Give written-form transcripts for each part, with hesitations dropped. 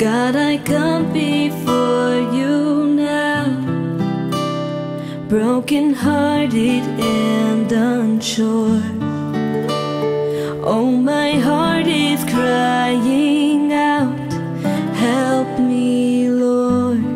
God, I come before you now, broken-hearted and unsure. Oh, my heart is crying out, help me, Lord.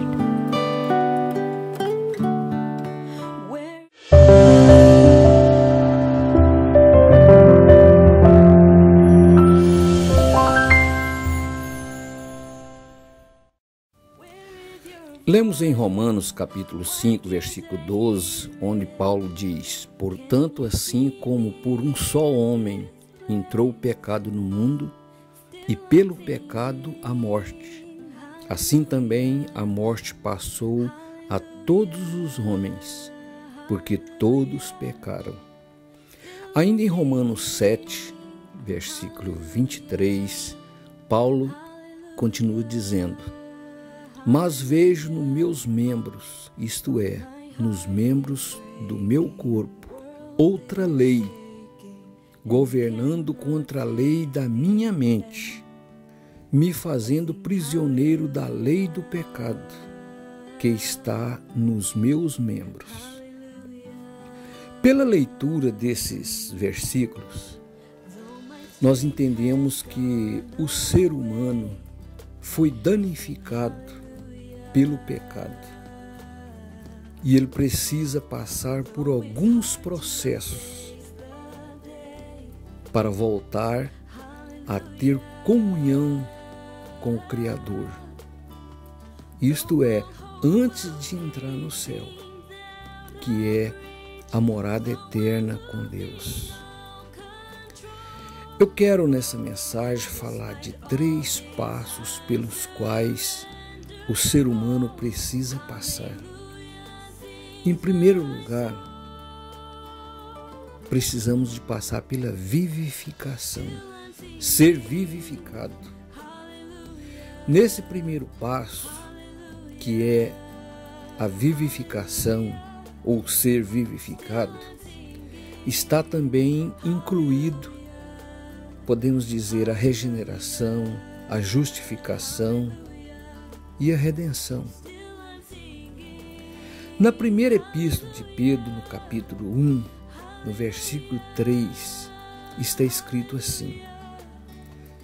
Lemos em Romanos capítulo 5, versículo 12, onde Paulo diz: portanto, assim como por um só homem entrou o pecado no mundo, e pelo pecado a morte, assim também a morte passou a todos os homens, porque todos pecaram. Ainda em Romanos 7, versículo 23, Paulo continua dizendo: mas vejo nos meus membros, isto é, nos membros do meu corpo, outra lei, governando contra a lei da minha mente, me fazendo prisioneiro da lei do pecado, que está nos meus membros. Pela leitura desses versículos, nós entendemos que o ser humano foi danificado pelo pecado e ele precisa passar por alguns processos para voltar a ter comunhão com o Criador, isto é, antes de entrar no céu, que é a morada eterna com Deus. Eu quero nessa mensagem falar de 3 passos pelos quais o ser humano precisa passar. Em primeiro lugar, precisamos de passar pela vivificação, ser vivificado. Nesse primeiro passo, que é a vivificação ou ser vivificado, está também incluído, podemos dizer, a regeneração, a justificação e a redenção. Na primeira epístola de Pedro, no capítulo 1, no versículo 3, está escrito assim: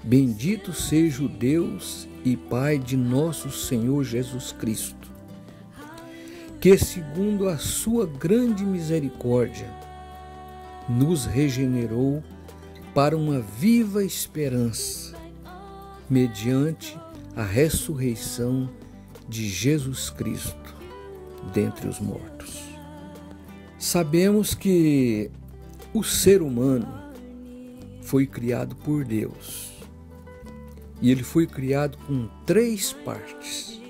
bendito seja o Deus e Pai de nosso Senhor Jesus Cristo, que segundo a sua grande misericórdia nos regenerou para uma viva esperança, mediante a ressurreição de Jesus Cristo dentre os mortos. Sabemos que o ser humano foi criado por Deus e ele foi criado com 3 partes: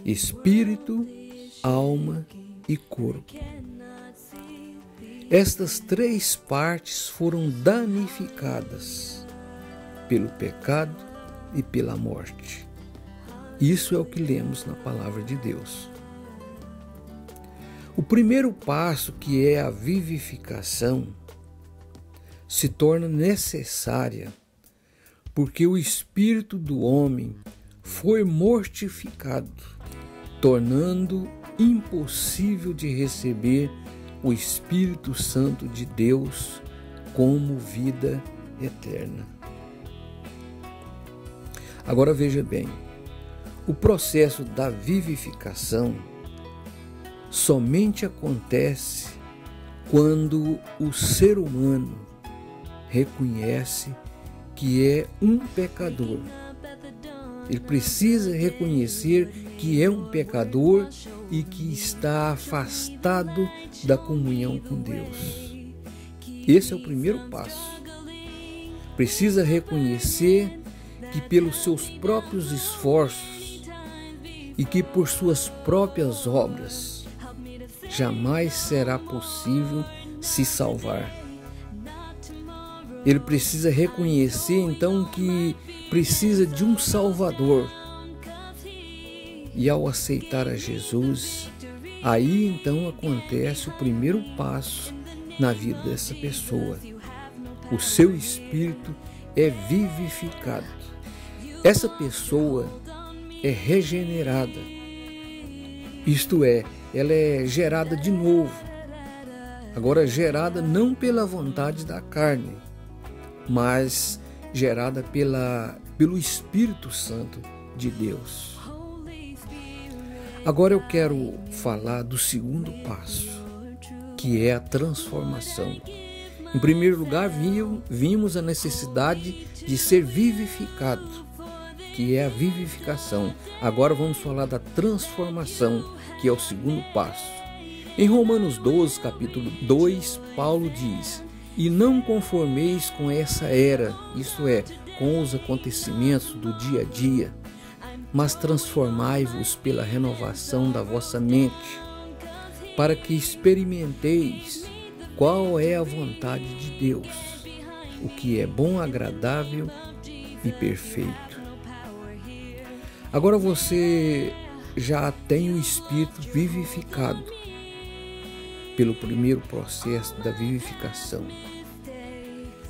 espírito, alma e corpo. Estas 3 partes foram danificadas pelo pecado e pela morte. Isso é o que lemos na palavra de Deus. O primeiro passo, que é a vivificação, se torna necessária porque o espírito do homem foi mortificado, tornando impossível de receber o Espírito Santo de Deus como vida eterna. Agora veja bem, o processo da vivificação somente acontece quando o ser humano reconhece que é um pecador. Ele precisa reconhecer que é um pecador e que está afastado da comunhão com Deus. Esse é o primeiro passo. Precisa reconhecer que pelos seus próprios esforços e que por suas próprias obras jamais será possível se salvar. Ele precisa reconhecer então que precisa de um Salvador. E ao aceitar a Jesus, aí então acontece o primeiro passo na vida dessa pessoa. O seu espírito é vivificado. essa pessoa é regenerada. Isto é, ela é gerada de novo. Agora, gerada não pela vontade da carne, mas gerada pelo Espírito Santo de Deus. Agora eu quero falar do segundo passo, que é a transformação. Em primeiro lugar, vimos a necessidade de ser vivificado, que é a vivificação. Agora vamos falar da transformação, que é o segundo passo. Em Romanos 12, capítulo 2, Paulo diz: "E não conformeis com essa era", isto é, com os acontecimentos do dia a dia, "mas transformai-vos pela renovação da vossa mente, para que experimenteis qual é a vontade de Deus, o que é bom, agradável e perfeito." Agora você já tem o Espírito vivificado pelo primeiro processo da vivificação.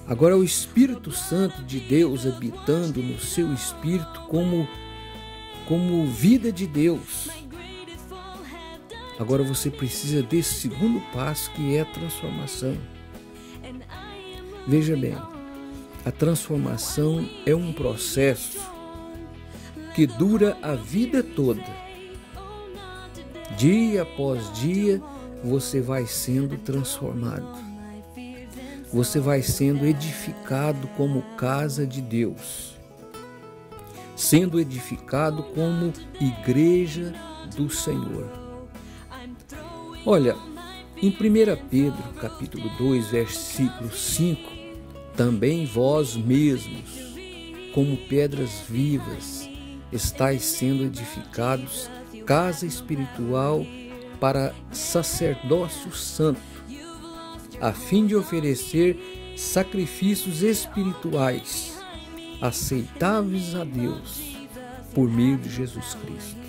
Agora o Espírito Santo de Deus habitando no seu espírito como vida de Deus. Agora você precisa desse segundo passo, que é a transformação. Veja bem, a transformação é um processo que dura a vida toda. Dia após dia, você vai sendo transformado. Você vai sendo edificado como casa de Deus, sendo edificado como igreja do Senhor. Olha, em 1 Pedro, capítulo 2, versículo 5, "Também vós mesmos, como pedras vivas, estáis sendo edificados casa espiritual para sacerdócio santo, a fim de oferecer sacrifícios espirituais aceitáveis a Deus por meio de Jesus Cristo."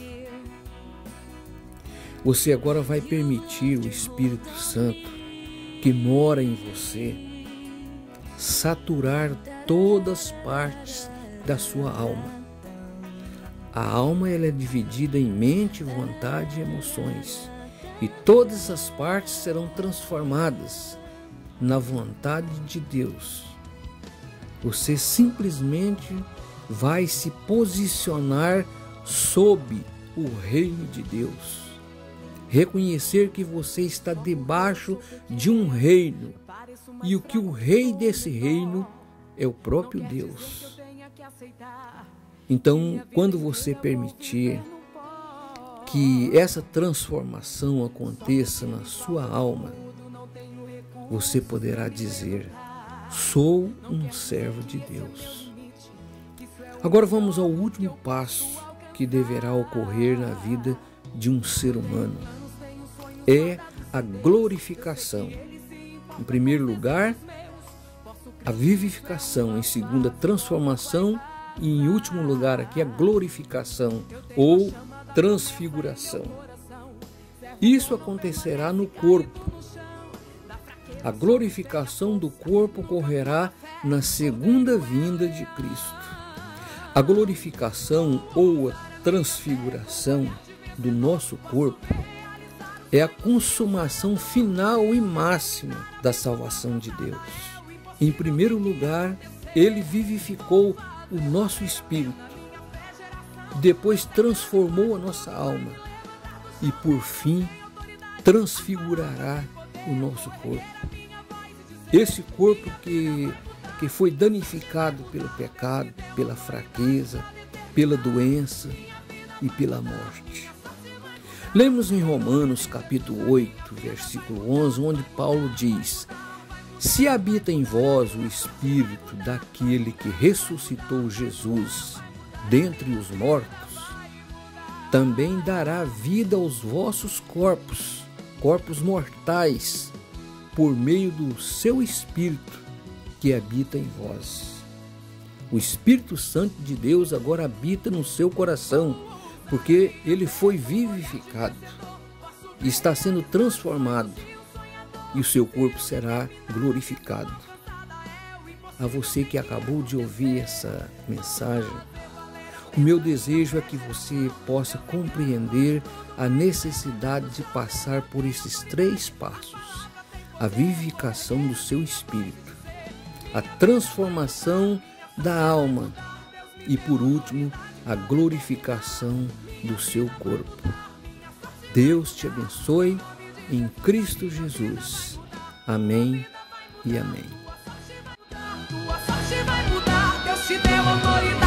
Você agora vai permitir o Espírito Santo, que mora em você, saturar todas as partes da sua alma. A alma ela é dividida em mente, vontade e emoções. E todas as partes serão transformadas na vontade de Deus. Você simplesmente vai se posicionar sob o reino de Deus. Reconhecer que você está debaixo de um reino. E que o rei desse reino é o próprio Deus. Então, quando você permitir que essa transformação aconteça na sua alma, você poderá dizer: "Sou um servo de Deus." Agora vamos ao último passo que deverá ocorrer na vida de um ser humano. É a glorificação. Em primeiro lugar, a vivificação. Em segundo, a transformação. E em último lugar aqui, a glorificação ou transfiguração. Isso acontecerá no corpo. A glorificação do corpo ocorrerá na segunda vinda de Cristo. A glorificação ou a transfiguração do nosso corpo é a consumação final e máxima da salvação de Deus. Em primeiro lugar, Ele vivificou o nosso espírito, depois transformou a nossa alma e, por fim, transfigurará o nosso corpo. Esse corpo que foi danificado pelo pecado, pela fraqueza, pela doença e pela morte. Lemos em Romanos capítulo 8, versículo 11, onde Paulo diz: "Se habita em vós o Espírito daquele que ressuscitou Jesus dentre os mortos, também dará vida aos vossos corpos mortais, por meio do seu Espírito que habita em vós." O Espírito Santo de Deus agora habita no seu coração, porque ele foi vivificado e está sendo transformado, e o seu corpo será glorificado. A você que acabou de ouvir essa mensagem, O meu desejo é que você possa compreender a necessidade de passar por esses 3 passos: a vivificação do seu espírito, a transformação da alma e, por último, a glorificação do seu corpo. Deus te abençoe em Cristo Jesus. Amém e amém. Tua sorte vai mudar, Deus te deu autoridade.